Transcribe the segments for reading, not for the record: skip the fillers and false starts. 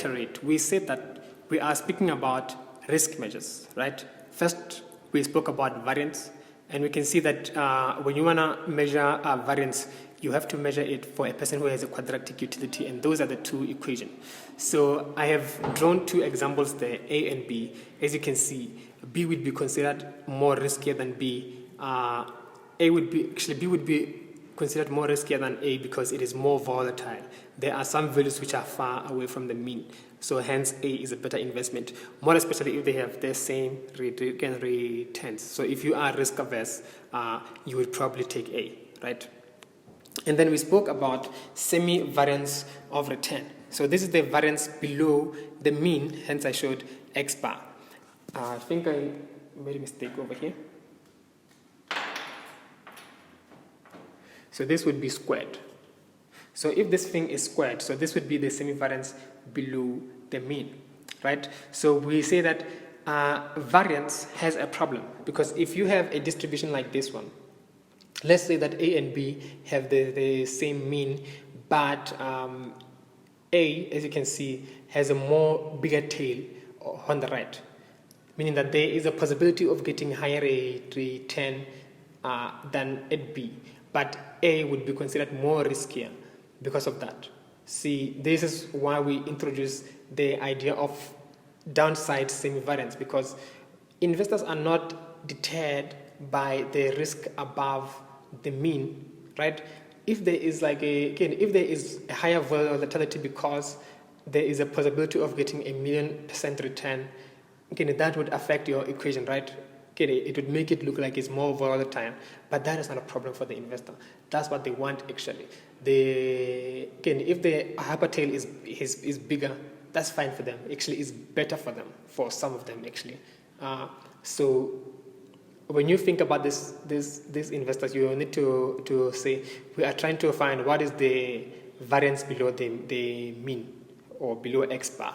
reiterate, we said that we are speaking about risk measures, right? First, we spoke about variance, and we can see that when you want to measure variance, you have to measure it for a person who has a quadratic utility, and those are the two equations. So I have drawn two examples there, A and B. As you can see, B would be considered more riskier than B. B would be considered more riskier than A because it is more volatile. There are some values which are far away from the mean. So hence A is a better investment, more especially if they have the same returns. So if you are risk averse, you would probably take A, right? And then we spoke about semi-variance of return. So this is the variance below the mean, hence I showed X bar. I think I made a mistake over here. So this would be squared. So if this thing is squared, so this would be the semi-variance below the mean, right? So we say that variance has a problem because if you have a distribution like this one, let's say that A and B have the same mean, but A, as you can see, has a more bigger tail on the right, meaning that there is a possibility of getting higher return than at B. But A would be considered more riskier because of that. See, this is why we introduce the idea of downside semi-variance, because investors are not deterred by the risk above the mean, right? If there is if there is a higher volatility because there is a possibility of getting 1,000,000% return, that would affect your equation, right? It would make it look like it's more volatile, but that is not a problem for the investor. That's what they want actually. If the hyper tail is bigger, that's fine for them. Actually, it's better for them, for some of them actually. So when you think about these investors, you need to say we are trying to find what is the variance below the mean or below X bar.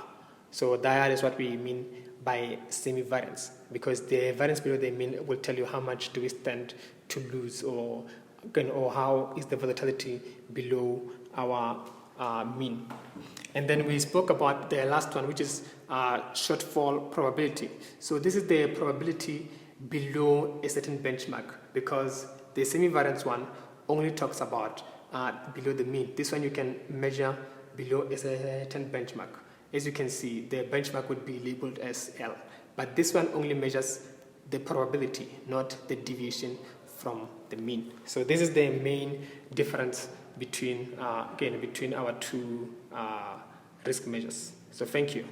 So that is what we mean by semi-variance, because the variance below the mean will tell you how much do we stand to lose, or how is the volatility below our mean. And then we spoke about the last one, which is shortfall probability. So this is the probability below a certain benchmark, because the semi-variance one only talks about below the mean. This one you can measure below a certain benchmark. As you can see, the benchmark would be labeled as L, but this one only measures the probability, not the deviation from the mean. So this is the main difference between our two risk measures. So thank you.